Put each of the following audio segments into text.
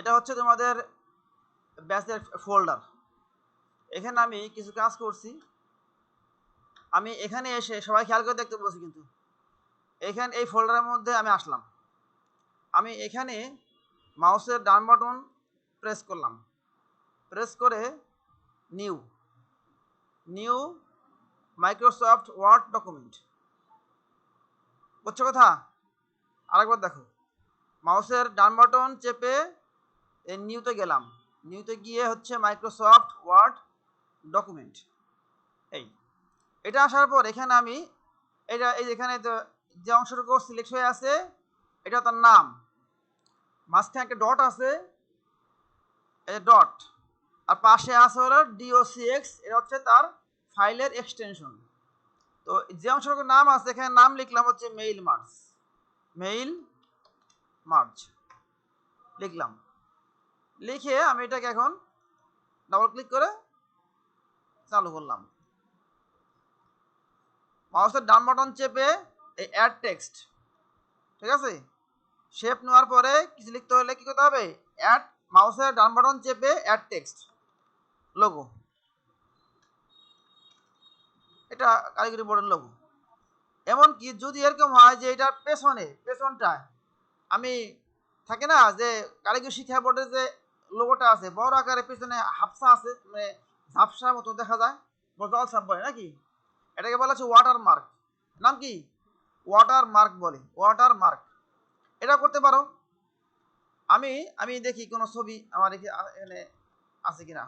এটা হচ্ছে তোমাদের ব্যাচের ফোল্ডার। এখানে আমি কিছু কাজ করছি, আমি এখানে এসে সবাই খেয়াল করে দেখতে বলছি, কিন্তু এখানে এই ফোল্ডারের মধ্যে আমি আসলাম, আমি এখানে মাউসের ডান বাটন প্রেস করলাম, প্রেস করে new new Microsoft Word document, বুঝছো কথা? আরেকবার দেখো, মাউসের ডান বাটন চেপে এই নিউতে গেলাম, নিউতে গিয়ে হচ্ছে মাইক্রোসফট ওয়ার্ড ডকুমেন্ট। এটা আসার পর এখানে আমি এই এখানে যে অংশটুকু সিলেক্ট হয়ে আছে এটা তার নাম, মাঝখানে একটা ডট আছে, এই ডট, আর পাশে আছে হলো docx, এটা হচ্ছে তার ফাইলের এক্সটেনশন। তো যে অংশটুকু নাম আছে এখানে নাম লিখলাম হচ্ছে মেইল মার্জ লিখলাম, লিখে আমি এটাকে এখন ডাবল ক্লিক করে চালু করলাম। মাউসের ডান বাটন চেপে এই অ্যাড টেক্সট, ঠিক আছে, শেপ নেওয়ার পরে কিছু লিখতে হলে কি করতে হবে, অ্যাড, মাউসের ডান বাটন চেপে অ্যাড টেক্সট লোগো, এটা কারিগরি বোর্ডের লোগো। এমনকি যদি এরকম হয় যে এটার পেছনটায় আমি থাকে না যে কারিগরি শিক্ষা বোর্ডের যে লোগোটা আছে বড় আকারে, পেছনে হাফসা আছে, মানে ঝাপসা মতো দেখা যায়, জল ছাপ বলে নাকি, এটাকে বলা হচ্ছে ওয়াটার মার্ক। নাম কি? ওয়াটার মার্ক বলে, ওয়াটার মার্ক। এটা করতে পারো। আমি দেখি কোনো ছবি আমার এখানে আছে কিনা,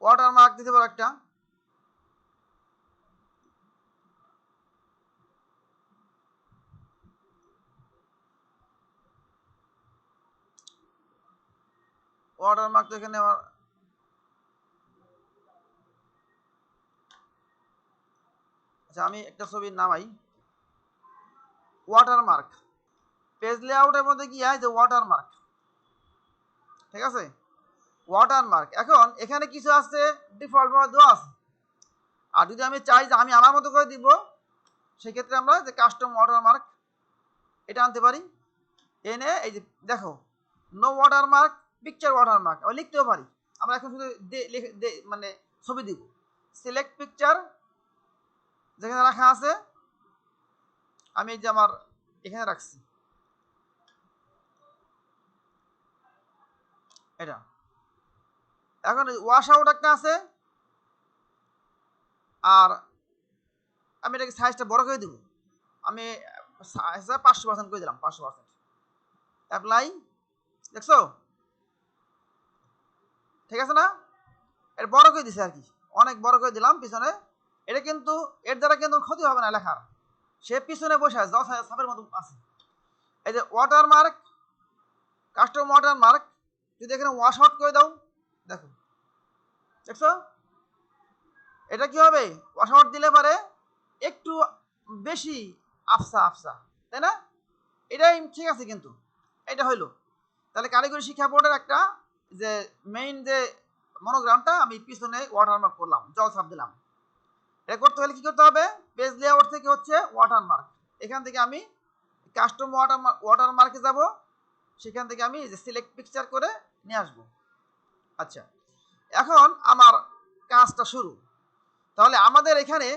ওয়াটার মার্ক দিতে পারো একটা। ওয়াটার মার্ক তো এখানে আমার, আচ্ছা আমি একটা ছবির নামাই, ওয়াটার মার্ক, পেজ লেআউটের মধ্যে কি হয় যে ওয়াটার মার্ক, ঠিক আছে, ওয়াটার মার্ক। এখন এখানে কিছু আছে ডিফল্ট ভাবে দেওয়া আছে, আর যদি আমি চাই যে আমি আমার মতো করে দিব, সেক্ষেত্রে আমরা যে কাস্টম ওয়াটার মার্ক এটা আনতে পারি, এনে এই যে দেখো no water mark, picture water mark আমি লিখতেও পারি। আমরা এখন শুধু মানে ছবি দিব, সিলেক্ট পিকচার যেখানে রাখা আছে, আমি এই যে আমার এখানে রাখছি এটা। এখন ওয়াশ আউট একটা আছে, আর আমি এটাকে সাইজটা বড় করে দিব, আমি 500% করে দিলাম, 500%। অ্যাপ্লাই, দেখছো ঠিক আছে না? এর বড় করে দিছে আর কি, অনেক বড় করে দিলাম পিছনে। এটা কিন্তু এর দ্বারা কিন্তু ক্ষতি হবে না লেখার, সে পিছনে বসে আছে, সাপের মতো আছে। এই যে water mark, custom water mark, যদি এখানে ওয়াশ আউট করে দাও, দেখো, দেখছো এটা কি হবে, ওয়াশ আউট দিলে পারে একটু বেশি আফসা, তাই না? এটাই ঠিক আছে, কিন্তু এটা হইলো তাহলে কারিগরি শিক্ষা বোর্ডের একটা যে মেইন যে মনোগ্রামটা আমি পিছনে ওয়াটারমার্ক করলাম, জল ছাপ দিলাম। এটা করতে হলে কি করতে হবে, পেজ লেআউট থেকে হচ্ছে ওয়াটারমার্ক, এখান থেকে আমি কাস্টম ওয়াটারমার্কে যাব, সেখান থেকে আমি যে সিলেক্ট পিকচার করে নিয়ে আসব। আচ্ছা, এখন আমার কাজটা শুরু। তাহলে আমাদের এখানে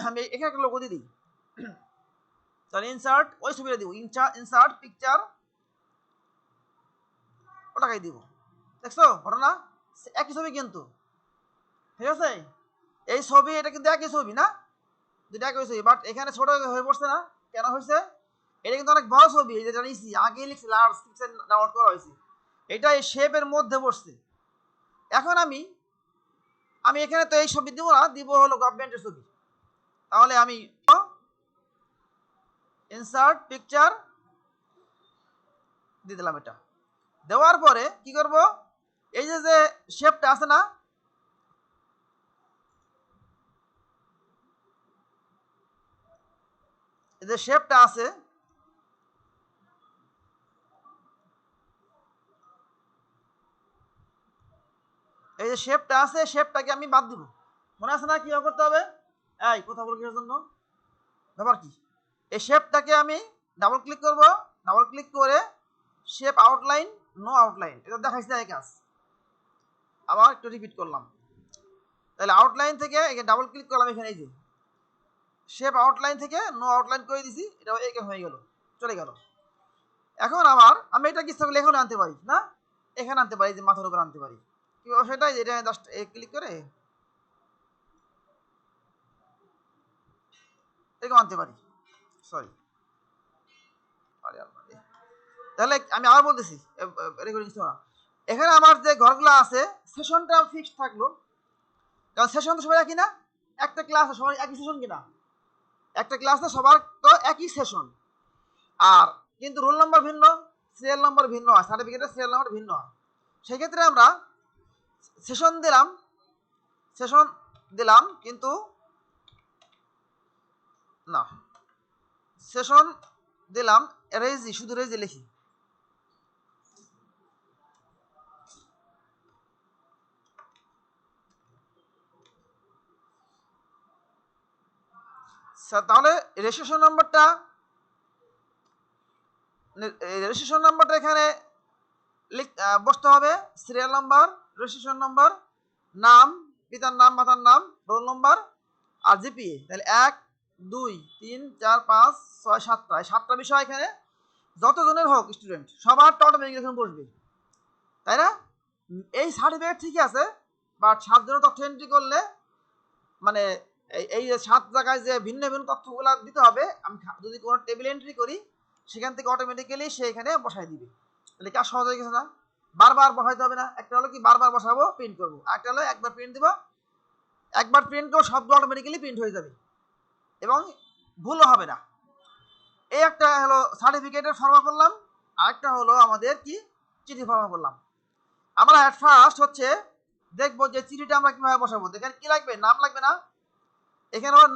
আমি এখানে একটা লোগো দিয়ে দিই, তাহলে ইনসার্ট ওই ছবিটা দিব, ইনসার্ট পিকচার ওটাকে দিব, দেখছো ঘটনা একই ছবি কিন্তু, ঠিক আছে, এই ছবি এটা কিন্তু একই ছবি না, দুটো একই ছবি, বাট এখানে ছোট হয়ে পড়ছে না, কেন হয়েছে, এটা কিন্তু অনেক বড় ছবি, যেটা নিয়েছি আগেই লিখছি, লার্জ পিকচার ডাউনলোড করা হয়েছে, এটা এই শেপের মধ্যে পড়ছে। এখন আমি এখানে তো এই ছবি দিব না, দিব হলো গভর্নমেন্টের ছবি। তাহলে আমি ইনসার্ট পিকচার দিয়ে দিলাম, এটা দেওয়ার পরে কি করব, এই যে শেপটা আছে না, এই যে শেপটা আছে, এই যে শেপটা আছে, শেপটাকে আমি বাদ দিব। মনে আছে না কি করতে হবে, এই কথা বল কিসের জন্য, ব্যাপার কি, এই শেপটাকে আমি ডাবল ক্লিক করব, ডাবল ক্লিক করে শেপ আউটলাইন, নো আউটলাইন, এটা দেখাইছে এই কাজ। আবার একটু রিপিট করলাম। তাহলে আউটলাইন থেকে এখানে ডাবল ক্লিক করলাম, এখানে এই যে শেপ আউটলাইন থেকে নো আউটলাইন করে দিছি, এটা এখানে হয়ে গেল, চলে গেল। এখন আবার আমি এটা ইচ্ছা করলে এখানে আনতে পারি না, এখানে আনতে পারি, যে মাথার উপর আনতে পারি। কিভাবে সেটাই, এটা জাস্ট ক্লিক করে এরকম আনতে পারি। সরি, তাহলে আমি আবার বলতেছি, রেকর্ডিং না। এখানে আমার যে ঘরগুলো আছে, সেশনটা ফিক্সড থাকলো, কারণ সেশন তো সবাই একই না, একটা ক্লাসে সবাই একই সেশন কিনা, একটা ক্লাসে সবার তো একই সেশন। আর কিন্তু রোল নাম্বার ভিন্ন, সিরিয়াল নাম্বার ভিন্ন হয়, সার্টিফিকেটের সিরিয়াল নাম্বার ভিন্ন হয়। সেক্ষেত্রে আমরা সেশন দিলাম কিন্তু না, সেশন দিলাম রেজি, শুধু রেজি লিখি। তাহলে রেজিস্ট্রেশন নাম্বারটা এখানে বসতে হবে, সিরিয়াল নাম্বার, রেজিস্ট্রেশন নাম্বার, নাম, পিতার নাম, মাতার নাম, রোল নাম্বার আর জিপিএ। তাহলে 1 2 3 4 5 6 7টা, এই 7টা বিষয় এখানে যতজনের হোক স্টুডেন্ট সবার অটোমেটিক এখানে বসবে, তাই না? এই সার্টিফিকেট ঠিকই আছে, বাট 7 জনের তথ্য এন্ট্রি করলে মানে এই যে 7 জায়গায় যে ভিন্ন ভিন্ন তথ্যগুলো দিতে হবে, আমি যদি কোনো টেবিল এন্ট্রি করি সেখান থেকে অটোমেটিক্যালি সে এখানে বসাই দিবে। তাহলে কাজ সহজ হয়ে গেছে না? বারবার বসাইতে হবে না। একটা হলো কি বারবার বসাবো, প্রিন্ট করবো, একটা হলো একবার প্রিন্ট দিব, একবার প্রিন্ট করবো, সবগুলো অটোমেটিক্যালি প্রিন্ট হয়ে যাবে এবং ভুলও হবে না। এই একটা হলো সার্টিফিকেটের ফর্মা করলাম, আরেকটা হলো আমাদের কি চিঠি ফর্মা করলাম। আমরা অ্যাট ফার্স্ট হচ্ছে দেখবো যে চিঠিটা আমরা কিভাবে বসাবো। এখানে কি লাগবে? নাম লাগবে না? এখানে হলো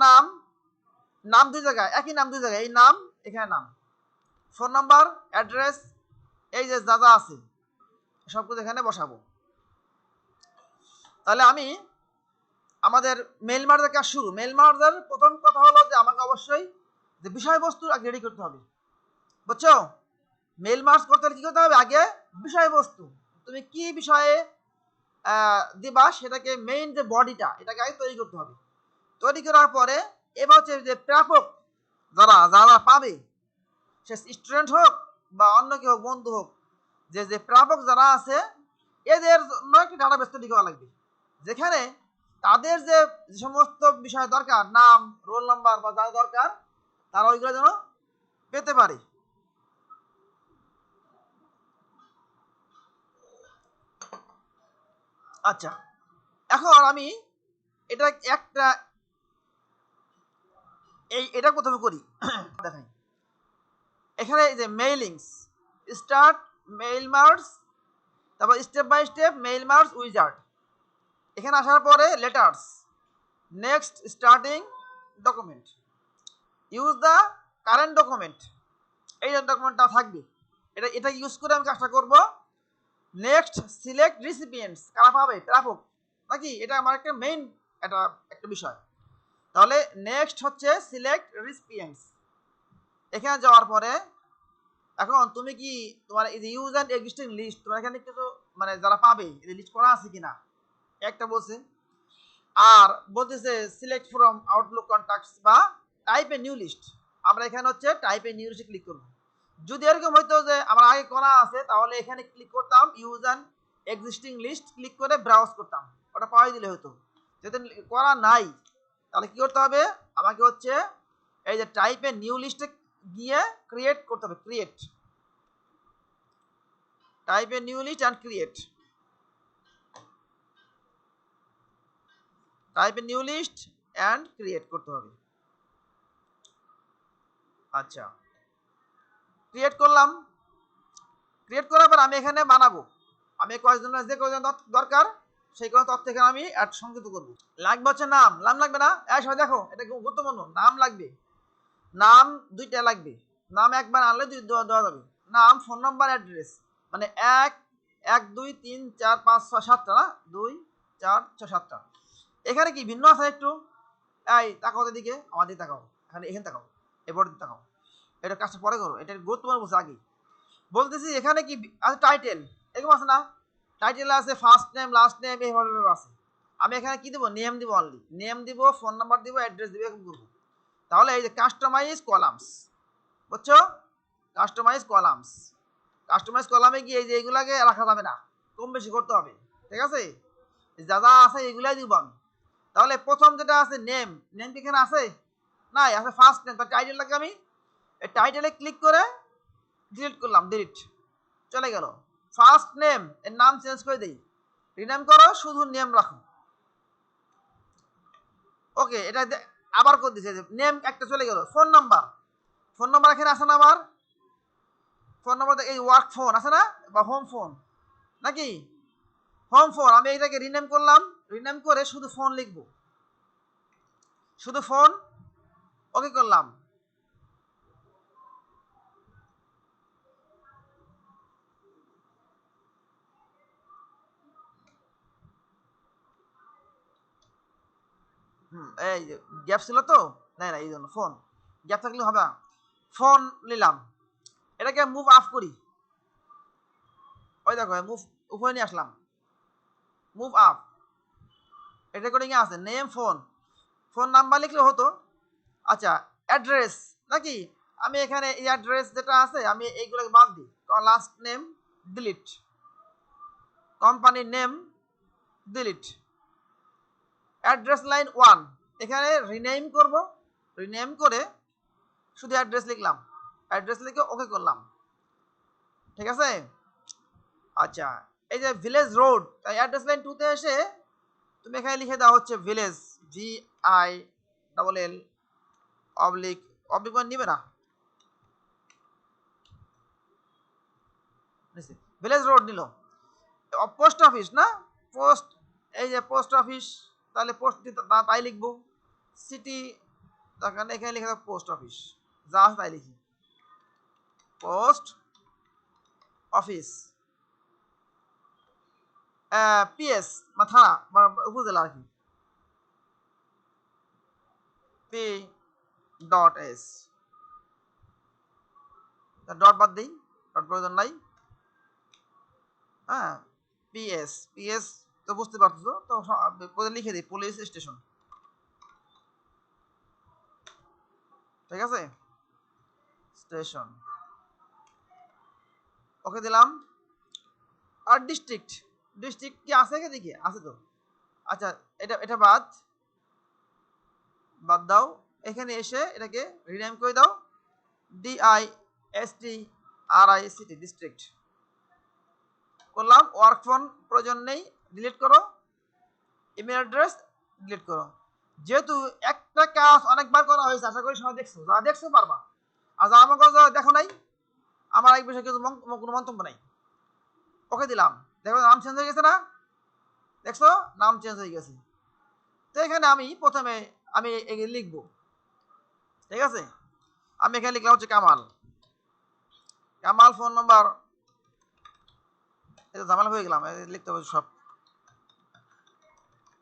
নাম 2 জায়গায়, একই নাম 2 জায়গায়, এই নাম, এখানে নাম, ফোন নাম্বার, অ্যাড্রেস, এই যে যা যা আছে সব কিছু এখানে বসাবো। তাহলে আমি আমাদের মেইল মার্জার কাজ শুরু। মেইল মার্জার প্রথম কথা হলো যে আমাকে অবশ্যই যে বিষয়বস্তু আগে রেডি করতে হবে, বুঝছো? মেইল মার্জ করতে হলে কি করতে হবে? আগে বিষয়বস্তু, তুমি কি বিষয়ে দিবা সেটাকে, মেইন যে বডিটা, এটাকে আগে তৈরি করতে হবে। তৈরি করার পরে এবার হচ্ছে যে প্রাপক যারা যারা পাবে, সে স্টুডেন্ট হোক বা অন্য কেউ হোক, বন্ধু হোক, যে প্রাপক যারা আছে এদের জন্য একটা ডাটাবেস তৈরি করা লাগবে, যেখানে তাদের যে সমস্ত বিষয় দরকার, নাম, রোল নাম্বার বা যা দরকার, তারা ওইগুলো যেন পেতে পারে। আচ্ছা, এখন আমি এটা একটা এটা প্রথমে করি দেখাই। এখানে এই যে মেইলিংস, স্টার্ট মেইল মার্জ, তারপর step by step mail merge wizard. এখানে আসার পরে letters, next starting document, use the current document, এই ডকুমেন্টটা থাকবে, এটা ইউজ করে আমি কাজটা করব। নেক্সট সিলেক্ট রিসিপিয়েন্টস, কারা পাবে? প্রাপক নাকি? এটা আমার একটা মেইন একটা বিষয়। তাহলে নেক্সট হচ্ছে সিলেক্ট রিসিপিয়েন্টস। এখানে যাওয়ার পরে এখন তুমি কি তোমার এই যে ইউজ অ্যান্ড এক্সিস্টিং লিস্ট, তোমার এখানে কিছু মানে যারা পাবে এই লিস্ট করা আছে কিনা একটা বলছে, আর বলতেছে সিলেক্ট ফ্রম আউটলুক কন্টাক্টস বা টাইপ এ নিউ লিস্ট। আমরা এখানে হচ্ছে টাইপ এ নিউ লিস্টে ক্লিক করব। যদি এরকম হইতো যে আমার আগে করা আছে, তাহলে এখানে ক্লিক করতাম use and existing list, click করে ব্রাউজ করতাম, ওটা পাওয়াই দিলে হতো। যদি করা নাই তাহলে কি করতে হবে? আমাকে হচ্ছে এই যে টাইপ এ নিউ লিস্টে গিয়ে ক্রিয়েট করতে হবে, create, type a new list and create, type a new list and create করতে হবে। আচ্ছা, ক্রিয়েট করলাম। ক্রিয়েট করার পর আমি এখানে বানাবো, আমি কয়েকজন যে কয়েকজন দরকার সেই কয়েকজন তথ্য এখানে আমি অ্যাড সংযুক্ত করবো। লাগবে হচ্ছে নাম, নাম লাগবে না? সবাই দেখো, এটা গুরুত্বপূর্ণ, নাম লাগবে। নাম 2টা লাগবে, নাম একবার আনলে দেওয়া যাবে। নাম, ফোন নাম্বার, অ্যাড্রেস, মানে 1 1 2 3 4 5 6 7টা না, 2 4 6 7টা। এখানে কি ভিন্ন আছে একটু? এই তাকাও দিকে, আমাদের তাকাও, এখানে তাকাও, এবার তাকাও। এটা কাজটা পরে করো, এটা গুরুত্বপূর্ণ বলছে আগে। বলতেছি এখানে কি আছে টাইটেল, এরকম আছে না, টাইটেল আছে ফার্স্ট নেম লাস্ট নেম এইভাবে আছে। আমি এখানে কি দিব, নেম দিব, অনলি নেম দিব, ফোন নাম্বার দিব, অ্যাড্রেস দিব, এরকম করবো। তাহলে এই যে কাস্টমাইজ কলামস, বুঝছো, কাস্টমাইজ কলামস, কাস্টমাইজ কলামে গিয়ে এই যে এইগুলাকে রাখা যাবে না, কম বেশি করতে হবে, ঠিক আছে, যা যা আছে এগুলাই দিব আমি। তাহলে প্রথম যেটা আছে নেম, নেম কি এখানে আছে, নাই, আছে ফার্স্ট নেম, তার টাইটেলটাকে আমি এই টাইটেলে ক্লিক করে ডিলিট করলাম, ডিলিট চলে গেল। ফার্স্ট নেম এর নাম চেঞ্জ করে দেই, রিনেম করো, শুধু নেম রাখো। ওকে, এটা আবার করে দিছে, নেম একটা চলে গেল। ফোন নাম্বার, ফোন নাম্বার এখানে আছে না আমার, ফোন নাম্বার এই ওয়ার্ক ফোন আছে না, বা হোম ফোন নাকি, হোম ফোন, আমি এটাকে রিনেম করলাম, রিনেম করে শুধু ফোন লিখবো, শুধু ফোন, ওকে করলাম। এই গ্যাপ ছিল তো, না না এই জন্য ফোন, গ্যাপ থাকলে হবে না, ফোন নিলাম, এটাকে মুভ আপ করি, ওই দেখো মুভ উপরে নিয়ে আসলাম, মুভ আপ, এটা রেকর্ডিং এ আছে, নেম ফোন, ফোন নাম্বার লিখলে হতো। আচ্ছা, অ্যাড্রেস নাকি, আমি এখানে এই অ্যাড্রেস যেটা আছে আমি এইগুলোকে বাদ দিই, last name delete, company name delete, address line 1 এখানে রিনেম করব, রিনেম করে শুধু অ্যাড্রেস লিখলাম, অ্যাড্রেস লিখে ওকে করলাম, ঠিক আছে। আচ্ছা, এই যে ভিলেজ রোড, অ্যাড্রেস লাইন 2 তে এসে তুমি এখানে লিখে দাও হচ্ছে ভিলেজ, VILL অবলিক, অবলিক নিবে না, ভিলেজ রোড নিল। পোস্ট অফিস না, পোস্ট, এই যে পোস্ট অফিস, তাহলে পোস্ট তাই লিখবো, সিটি এখানে লিখে দাও পোস্ট অফিস, যা আছে তাই লিখি, পোস্ট অফিস, PS বা থানা বা উপজেলা আর কি, P.S, ডট বাদ দিই, ডট প্রয়োজন নাই, হ্যাঁ, PS তো বুঝতে পারছো তো, লিখে দিই পুলিশ স্টেশন, ঠিক আছে, স্টেশন, ওকে দিলাম। আর ডিস্ট্রিক্ট, ডিস্ট্রিক্ট কি আছে এদিকে, আছে তো, আচ্ছা এটা এটা বাদ, বাদ দাও, এখানে এসে এটাকে রিনেম করে দাও, DISTRICT, ডিস্ট্রিক্ট করলাম। ওয়ার্ক ফোন প্রয়োজন নেই, ডিলিট করো, ইমেল অ্যাড্রেস ডিলিট করো। যেহেতু একটা কাজ অনেকবার করা হয়েছে, আশা করি সবাই দেখছো, যারা দেখছো পারবা, আর যারা আমাকে দেখো নাই, আমার এক বিষয়ে কিছু কোনো মন্তব্য নাই, ওকে দিলাম। দেখো নাম চেঞ্জ হয়ে গেছে না, দেখছো নাম চেঞ্জ হয়ে গেছে। তো এখানে আমি প্রথমে আমি লিখবো, ঠিক আছে, আমি এখানে লিখলাম হচ্ছে কামাল, কামাল ফোন নাম্বার, এটা ঝামেলা হয়ে গেলাম, লিখতে হবে সব,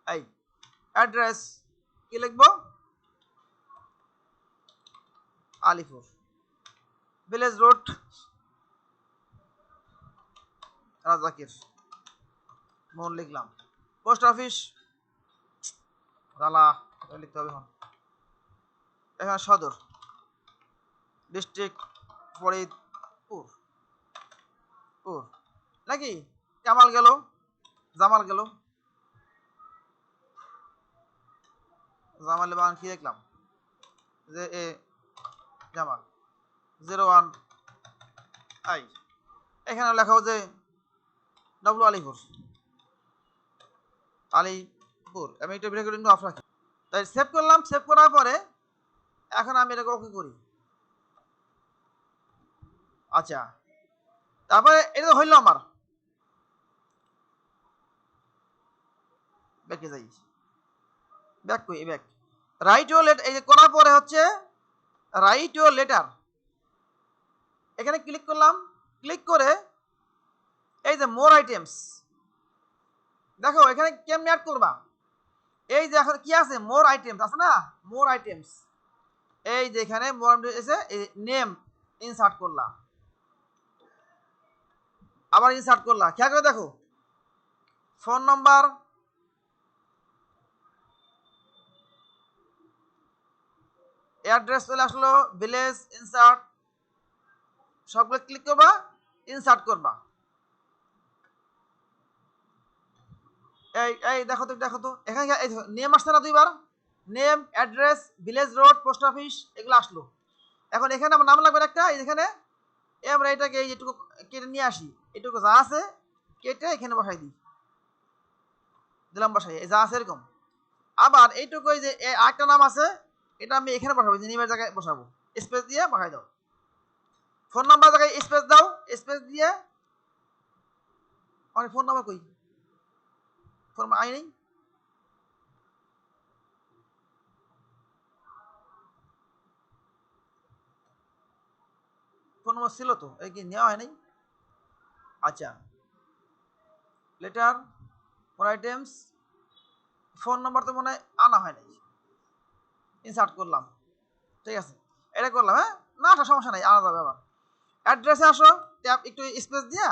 এই অ্যাড্রেস কি লিখবো, আলিপুর, ভিলেজ রোড রাজাকির মোহন লিখলাম, পোস্ট অফিস রালা লিখতে হবে, এখানে সদর, ডিস্ট্রিক্ট ফরিদপুর পুর নাকি, কামাল গেল, জামাল গেল, জামাল বাগান কি দেখলাম, যে এ জামাল 01 আই, এখানে লেখাও যে ডব্লু আলিপুর, আলিপুর, আমি এটা রেকর্ডিং অফ রাখি, তাই সেভ করলাম। সেভ করার পরে এখন আমি এটাকে ওকে করি। আচ্ছা, তারপরে এটা তো হইল আমার, ব্যাকে যাই, ব্যাক কই, ব্যাক, রাইট ইউর লেটার, এই যে করার পরে হচ্ছে রাইট ইউর লেটার, এখানে ক্লিক করলাম, ক্লিক করে এই যে মোর আইটেমস, দেখো এখানে কেমনে অ্যাড করবা, এই যে এখন কি আছে, মোর আইটেমস আছে না, মোর আইটেমস, এই যে এখানে মোর এসে নেম ইনসার্ট করলাম, আবার ইনসার্ট করলা, খেয়াল করে দেখো ফোন নাম্বার, অ্যাড্রেস চলে আসলো, ভিলেজ, ইনসার্ট, সবগুলো ক্লিক করবা, ইনসার্ট করবা। এই এই দেখো তো, দেখো তো এখানে এই নেম আসছে না দুইবার, name, address, village, road, post office, এগুলো আসলো। এখন এখানে আমার নাম লাগবে একটা, এখানে আমরা এটাকে এইটুকু কেটে নিয়ে আসি, এটুকু যা আছে কেটে এখানে বসাই দিই, দিলাম বসাই, যা আছে এরকম। আবার এইটুকু যে আরেকটা নাম আছে, এটা আমি এখানে বসাবো, যে নেমের জায়গায় বসাবো, স্পেস দিয়ে বসাই দাও। ফোন নাম্বার জায়গায় স্পেস দাও, স্পেস দিয়ে, আমার ফোন নাম্বার কই, ফোন আই নেই, ফোন নাম্বার ছিল তো, এই কি নেওয়া হয় নাই? আচ্ছা, letter, phone items, phone number তো মনে হয় আনা হয় নাই, ইনসার্ট করলাম, ঠিক আছে, এটা করলাম, হ্যাঁ না সমস্যা নাই, আনা যাবে। আবার অ্যাড্রেসে আসো, ট্যাব একটু স্পেস দিয়া,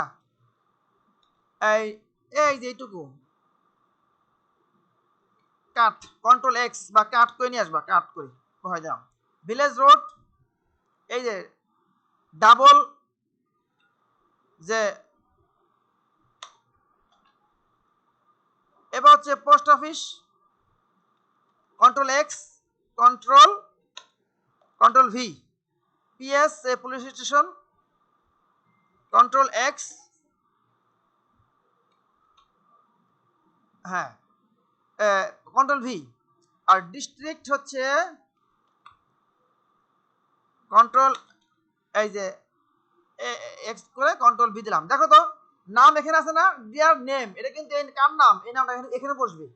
এই এই যে এইটুকু কাট, কন্ট্রোল এক্স বা কাট করে নিয়ে আসবা, কাট করে বসাই দিলাম। ভিলেজ রোড, এই যে ডাবল, যে এবার হচ্ছে post office, control x, control control V, PS police station, control x, হ্যাঁ কন্ট্রোল ভি। আর ডিস্ট্রিক্ট হচ্ছে কন্ট্রোল, এই যে এক্স করে কন্ট্রোল ভি দিলাম। দেখো তো নাম এখানে আছে না, ডিয়ার নেম, এটা কিন্তু কার নাম, এই নামটা এখানে বসবে,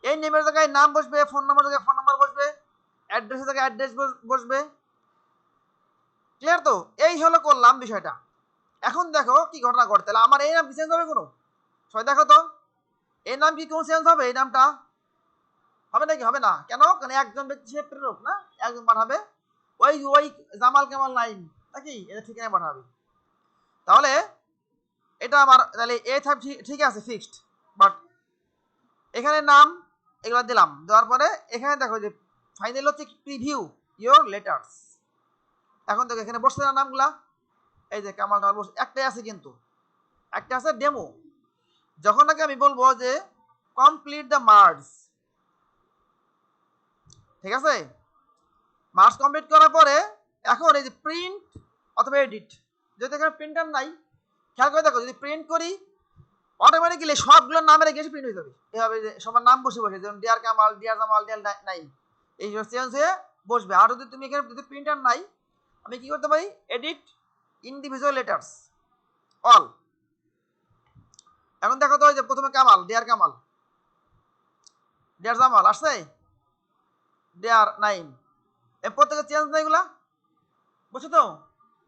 এই নেমের জায়গায় নাম বসবে, ফোন নাম্বার জায়গায় ফোন নাম্বার বসবে, অ্যাড্রেসের জায়গায় অ্যাড্রেস বসবে, ক্লিয়ার তো? এই হলো করলাম বিষয়টা। এখন দেখো কি ঘটনা ঘটে, তাহলে আমার এই নাম কি চেঞ্জ হবে কোনো? সবাই দেখো তো, এই নাম কি কোনো চেঞ্জ হবে? এই নামটা হবে নাকি? হবে না। কেন? কারণ একজন ব্যক্তি সে প্রেরক না, একজন পাঠাবে, ওই ওই জামাল কামাল নাইম নাকি, এটা ঠিকানায় পাঠাবে। তাহলে এটা আমার, তাহলে এ ঠিক আছে, ফিক্সড। বাট এখানে নাম এগুলো দিলাম, দেওয়ার পরে এখানে দেখো যে ফাইনাল হচ্ছে প্রিভিউ ইয়োর লেটার্স। এখন দেখো এখানে বসছে না নামগুলা, এই যে কামাল টামাল বসে, একটাই আছে কিন্তু, একটা আছে ডেমো। যখন নাকি আমি বলবো যে কমপ্লিট দ্য মার্জ, ঠিক আছে, মার্জ কমপ্লিট করার পরে এখন এই যে প্রিন্ট অথবা এডিট, যদি এখানে প্রিন্টার নাই, খেয়াল করে দেখো, যদি প্রিন্ট করি অটোমেটিক্যালি সবগুলোর নামের গেছে প্রিন্ট হয়ে যাবে, এভাবে যে সবার নাম বসে বসে, যেমন dear Kamal, dear Jamal, dear Naim, এই চেঞ্জ হয়ে বসবে। আর যদি তুমি এখানে যদি প্রিন্টার নাই, আমি কি করতে পারি, এডিট ইন্ডিভিজুয়াল লেটার্স অল। এখন দেখো তো, যে প্রথমে কামাল, ডিয়ার কামাল, ডিয়ার জামাল আসছে, ডিয়ার নাইম, প্রত্যেকে চেঞ্জ নাই এগুলা, বুঝছো তো?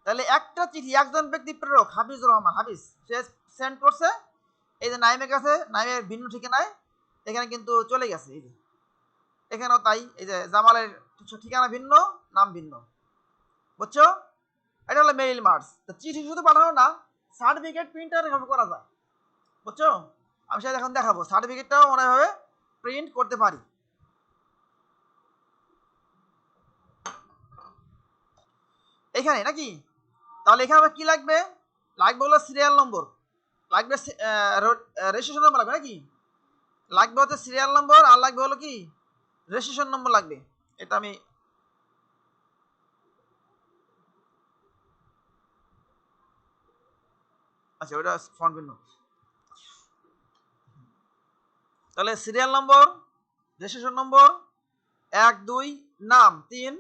তাহলে একটা চিঠি একজন ব্যক্তি প্রেরক হাফিজুর রহমান, হাফিজ, সে সেন্ড করছে, এই যে নাইমের কাছে, নাইমের ভিন্ন ঠিকানায় এখানে কিন্তু চলে গেছে, এই যে এখানেও তাই, এই যে জামালের ঠিকানা ভিন্ন, নাম ভিন্ন, বুঝছো? এটা হলো মেইল মার্জ। তো চিঠি শুধু পাঠানো না, সার্টিফিকেট প্রিন্টার এভাবে করা যায়, বুঝছো? আমি সেটা এখন দেখাবো, সার্টিফিকেটটাও মনে হবে প্রিন্ট করতে পারি। এখানে নাকি, তাহলে এখানে আমার কি লাগবে, লাগবে হলো সিরিয়াল নম্বর, লাগবে রেজিস্ট্রেশন নম্বর লাগবে নাকি, লাগবে হচ্ছে সিরিয়াল নম্বর, আর লাগবে হলো কি রেজিস্ট্রেশন নম্বর লাগবে। এটা আমি, আচ্ছা ওটা ফন্ট ভিন্ন, তাহলে সিরিয়াল নম্বর, রেজিস্ট্রেশন নম্বর 1 2, নাম 3,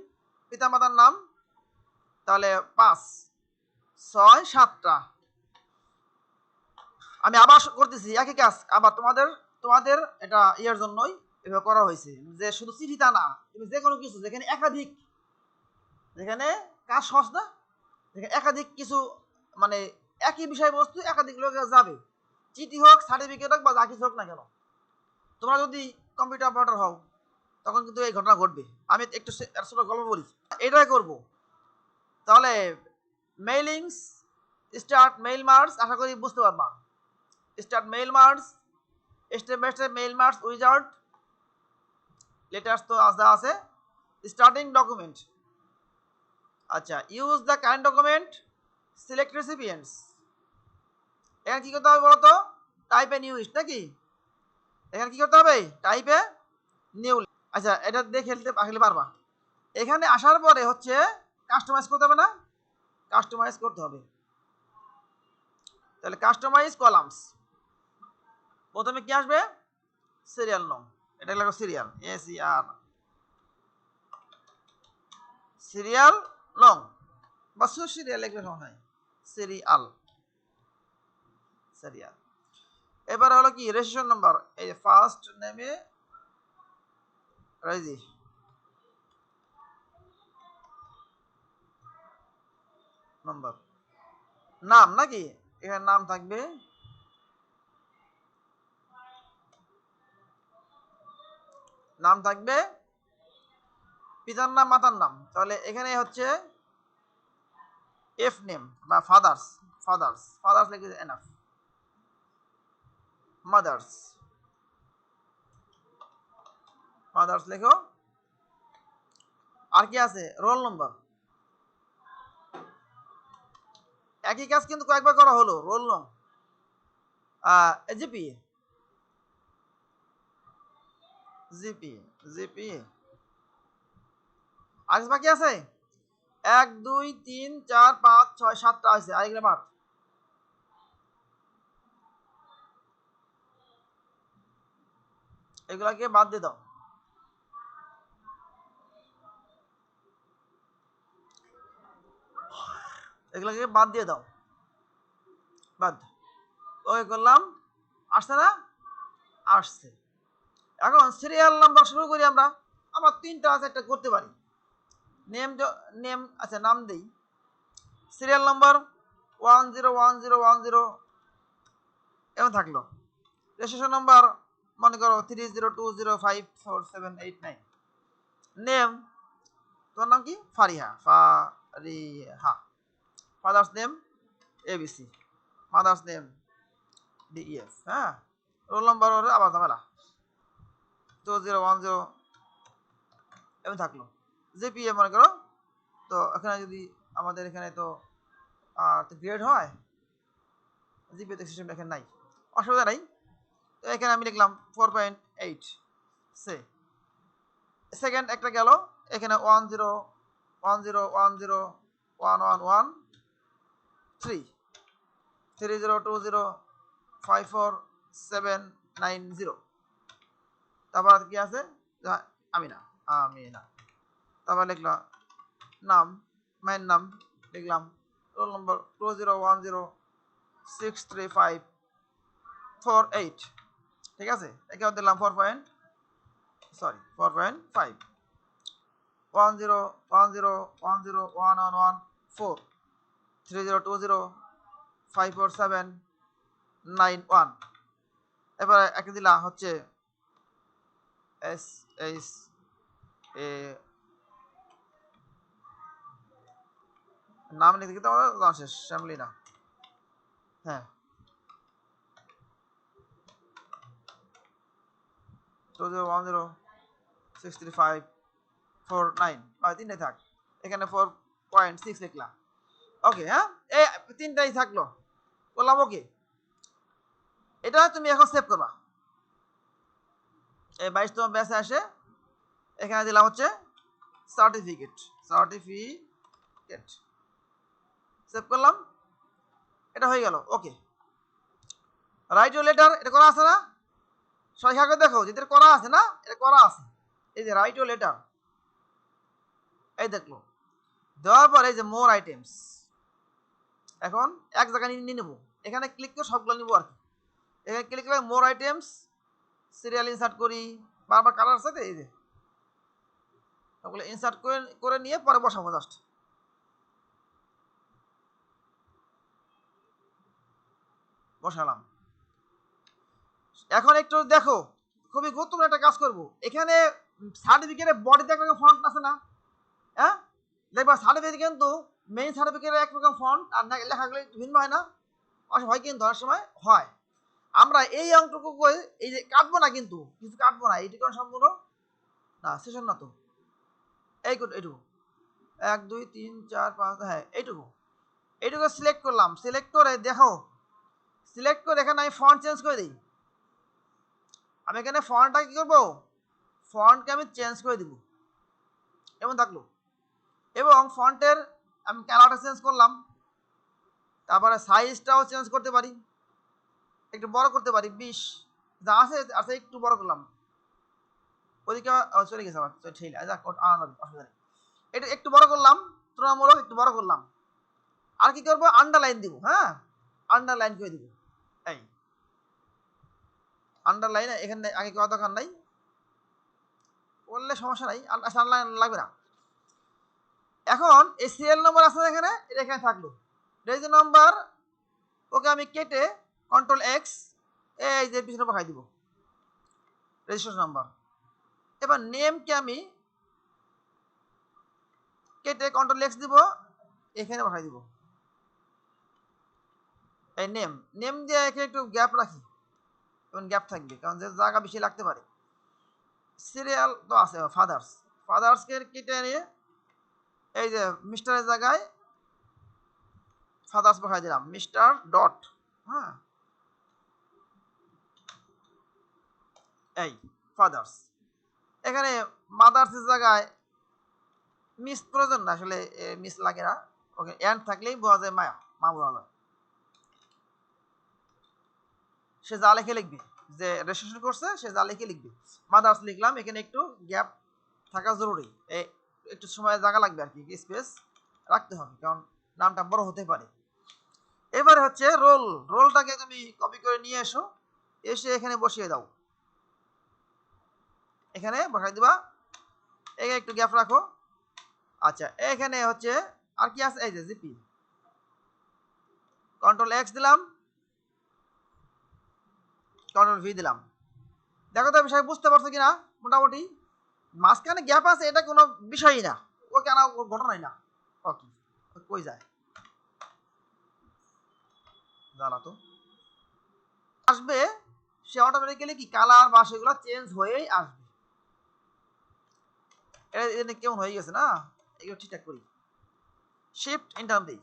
পিতামাতার নাম, তাহলে 5 6 7টা। আমি আবার করতেছি একই কাজ, আবার তোমাদের তোমাদের এটা ইয়ের জন্যই এভাবে করা হয়েছে, যে শুধু চিঠিটা না, তুমি যে কোনো কিছু যেখানে একাধিক, যেখানে কাজ সহজ না, যেখানে একাধিক কিছু, মানে একই বিষয়বস্তু একাধিক লোকে যাবে, চিঠি হোক, সার্টিফিকেট হোক, বা যা কিছু হোক না কেন, তোমরা যদি কম্পিউটার অপারেটর হও তখন কিন্তু এই ঘটনা ঘটবে। আমি একটু ছোট গল্প বলি, এটাই করব। তাহলে মেইলিংস, স্টার্ট মেইল মার্জ, আশা করি বুঝতে পারবা। Start mail merge, step by step mail merge wizard, letters তো যা আছে। স্টার্টিং ডকুমেন্ট, আচ্ছা use the current document, select recipients. এখানে কি করতে হবে বলো তো? টাইপ এ নিউ লিস্ট নাকি? এখানে কি করতে হবে? Type a new. আচ্ছা এটা দিয়ে খেলতে আসলে পারবা। এখানে আসার পরে হচ্ছে কাস্টমাইজ করতে হবে না? কাস্টমাইজ করতে হবে। তাহলে কাস্টমাইজ কলামস, প্রথমে কি আসবে? সিরিয়াল নং, এটা লাগবে সিরিয়াল, SER, সিরিয়াল নং বা সিরিয়াল লিখলে সমস্যা নাই, সিরিয়াল, সিরিয়াল। এবার হলো কি রেজিস্ট্রেশন নাম্বার, এই ফার্স্ট নেমে রেজি নাম্বার, নাম নাকি? এখানে নাম থাকবে, নাম থাকবে, পিতার নাম মাতার নাম। তাহলে এখানে হচ্ছে এফ নেম বা ফাদার্স, ফাদার্স, ফাদার্স লিখে এনাফ, মাদার্স, ফাদার্স লেখো। আর কি আছে? রোল নম্বর, একই কাজ কিন্তু কয়েকবার করা হলো। রোল নং, জিপি, জিপি, জিপি। আর বাকি আছে 1 2 3 4 5 6 7টা আছে, আরেকগুলো বাদ। এগুলাকে বাদ দিয়ে দাও। এগুলাকে বাদ দিয়ে দাও, বাদ। ওকে করলাম, আসছে না? আসছে। এখন সিরিয়াল নাম্বার শুরু করি আমরা। আমরা 3টা আছে, একটা করতে পারি। নেম, নেম, আচ্ছা নাম দেই। সিরিয়াল নাম্বার 101010 এমন থাকলো। রেজিস্ট্রেশন নাম্বার মনে করো 3020547889। নেম, তোমার নাম কি? Fariha, Fariha. Father's name ABC, mother's name DEF। হ্যাঁ, রোল নাম্বার ওর আবার ঝামেলা 2010 এমন থাকলো। জিপিএ মনে করো, তো এখানে যদি আমাদের এখানে তো গ্রেড হয়, জিপিএ সিস্টেম এখানে নাই, অসুবিধা নাই। তো এখানে আমি লিখলাম 4.8 সে। সেকেন্ড একটা গেল, এখানে 1010101113 3020547090। তারপর কি আছে? আমিনা, আমিনা। তারপর লিখলাম নাম, মায়ের নাম লিখলাম। Roll number 2010635448। ঠিক আছে, এখানে দিলাম 4.5 1010101114 30205471। এবারে একে দিলাম হচ্ছে SH এ নাম লিখে দিতে হবে, শেষ শ্যামলিনা। হ্যাঁ, 2010635449 তিনটাই থাক। এখানে 4.6 লিখলাম। ওকে, হ্যাঁ এই তিনটাই থাকলো, বললাম ওকে। এটা তুমি এখন সেভ করবা। এই 22তম ব্যাচে আসে, এখানে দিলাম হচ্ছে সার্টিফিকেট, সার্টিফিকেট সেভ করলাম। এটা হয়ে গেল, ওকে। রাইট ইউর লেটার, এটা করা আছে না? সবাই দেখো, যেটা করা আছে না, এটা করা আছে। এই যে রাইট ইউর লেটার, এই দেখলো। দেওয়ার পরে এই যে মোর আইটেমস, এখন এক জায়গায় নিয়ে নেবো। এখানে ক্লিক করে সবগুলো নিবো আর কি। এখানে ক্লিক করে মোর আইটেমস, সিরিয়াল ইনসার্ট করি, বারবার কালার সাথে এই যে সবগুলো ইনসার্ট করে নিয়ে পরে বসাবো। জাস্ট বসালাম। এখন একটু দেখো, খুবই গুরুত্বপূর্ণ একটা কাজ করব। এখানে সার্টিফিকেটের বডিতে একটা ফন্ট আছে না? হ্যাঁ, দেখবা সার্টিফিকেট কিন্তু মেইন সার্টিফিকেটের একরকম ফন্ট আর লেখাগুলো একটু ভিন্ন হয় না? হয় কিন্তু অনেক সময় হয়। আমরা এই অংশটুকু এই যে কাটবো না, কিন্তু কিছু কাটবো না, এইটুকু সম্পূর্ণ না, সেশন না তো, এইটুকু 1 2 3 4 5, হ্যাঁ এইটুকু সিলেক্ট করলাম। সিলেক্ট করে দেখো, সিলেক্ট করে এখানে আমি ফন্ট চেঞ্জ করে দিই। আমি এখানে ফন্টটা কি করবো, ফন্টকে আমি চেঞ্জ করে দিব, এমন থাকলো। এবং ফন্টের আমি কালারটা চেঞ্জ করলাম, তারপরে সাইজটাও চেঞ্জ করতে পারি, একটু বড় করতে পারি, 20 যা আছে আছে একটু বড় করলাম। ওদিকে চলে গেছে আমার, ঠিক আছে, অসুবিধা নেই। এটা একটু বড় করলাম, তুলনামূলক একটু বড় করলাম। আর কি করবো, আন্ডারলাইন দিব, হ্যাঁ আন্ডারলাইন করে দিব। এই আন্ডারলাইন এখানে আগে করা দরকার নাই, বললে সমস্যা নাই, আন্ডারলাইন লাগবে না। এখন এই সিরিয়াল নম্বর আছে এখানে, এটা এখানে থাকলো। রেজিস্ট্রেশন নাম্বার ওকে আমি কেটে কন্ট্রোল এক্স, এই যে পিছনে পাঠাই দিব রেজিস্ট্রেশন নাম্বার। এবার নেমকে আমি কেটে কন্ট্রোল এক্স দিব, এখানে পাঠাই দিব এই নেম। নেম দিয়ে এখানে একটু গ্যাপ রাখি, এবং গ্যাপ থাকবে কারণ যে জায়গা বেশি লাগতে পারে। সিরিয়াল তো আছে, ফাদার্সকে কেটে নিয়ে এই যে মিস্টারের জায়গায় ফাদার্স পাঠাই দিলাম, মিস্টার ডট, হ্যাঁ এই ফাদার্স। এখানে মাদার্সের জায়গায় মিস প্রয়োজন না, আসলে মিস লাগে না, ওকে এন্ড থাকলেই বোঝা যায় মায়া, মা বোঝা যায়। সে যা লিখে লিখবে, যে রেজিস্ট্রেশন করছে সে যা লিখে লিখবে। মাদার্স লিখলাম, এখানে একটু গ্যাপ থাকা জরুরি, একটু সময় জায়গা লাগবে আর কি, স্পেস রাখতে হবে কারণ নামটা বড় হতে পারে। এবারে হচ্ছে রোলটাকে তুমি কপি করে নিয়ে এসো, এসে এখানে বসিয়ে দাও, এখানে বসাই দিবা, এখানে একটু গ্যাপ রাখো। আচ্ছা, এখানে হচ্ছে আর কি আছে, এই যে জিপি, কন্ট্রোল এক্স দিলাম, কন্ট্রোল ভি দিলাম। দেখো তো বিষয় বুঝতে পারছো কিনা, মোটামুটি মাঝখানে গ্যাপ আছে, এটা কোনো বিষয়ই না, ও কেন ঘটনাই না। ওকে, কই যায় জ্বালা তো আসবে, সে অটোমেটিক্যালি কি কালার বা সেগুলো চেঞ্জ হয়েই আসবে। এটা কেমন হয়ে গেছে না, এগুলো ঠিকঠাক করি, শিফট ইন্টার দিই।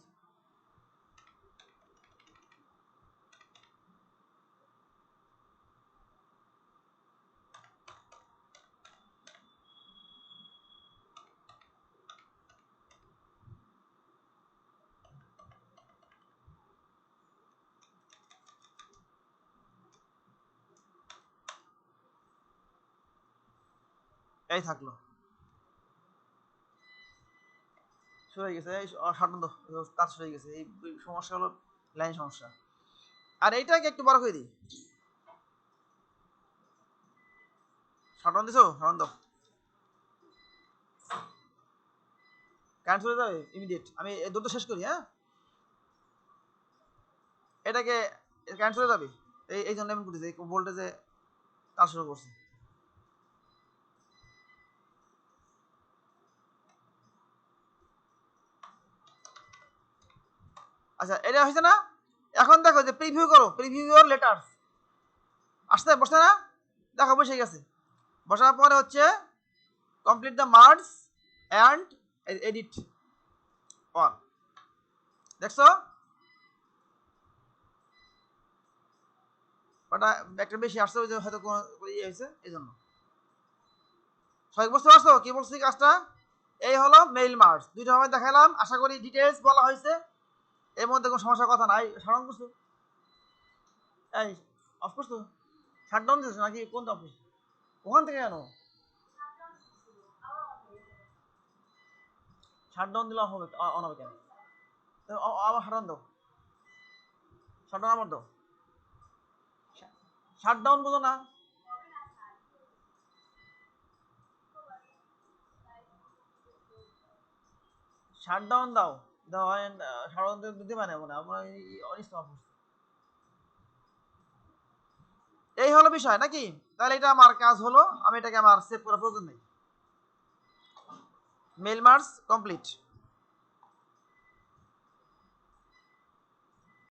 এই থাকলো, শুরু হয়ে গেছে, এই সাধারণত কাজ শুরু হয়ে গেছে। এই সমস্যা হলো লাইন সমস্যা। আর এইটাকে একটু বড় করে দিই, সাধারণ দিছো, সাধারণ দাও, কারেন্ট চলে যাবে ইমিডিয়েট। আমি দুটো শেষ করি, হ্যাঁ এটাকে কারেন্ট চলে যাবে, এই জন্য এমন করতেছে, ভোল্টেজে কাজ শুরু করছে। আচ্ছা, এটা হয়েছে না? এখন দেখো যে প্রিভিউ করো, প্রিভিউ ইউর লেটার্স, আসতে বসছে না? দেখো বসে গেছে। বসার পরে হচ্ছে complete the merge and edit all, দেখছো ওটা একটা বেশি আসছে, ওই যে হয়তো কোনো ইয়ে হয়েছে এই জন্য। সবাই বুঝতে পারছো কি বলছি কাজটা? এই হলো মেইল মার্জ, দুইটা ভাবে দেখালাম, আশা করি ডিটেলস বলা হয়েছে, এর মধ্যে কোনো সমস্যার কথা নাই। সাধারণ করছো, এই অফ করছো, শাটডাউন দিয়েছো নাকি কোন অফিস, ওখান থেকে কেন শাটডাউন দিলে হবে, অন হবে কেন? আমার শাটডাউন দাও, শাটডাউন আমার দাও, শাটডাউন বোঝো না? শাটডাউন দাও, দাও, শাটডাউন দিতে মানে মনে আপনার অনিষ্ট অফিস। এই হলো বিষয় নাকি? তাহলে এটা আমার কাজ হলো, আমি এটাকে আমার সেভ করার প্রয়োজন নেই। Mail merge complete.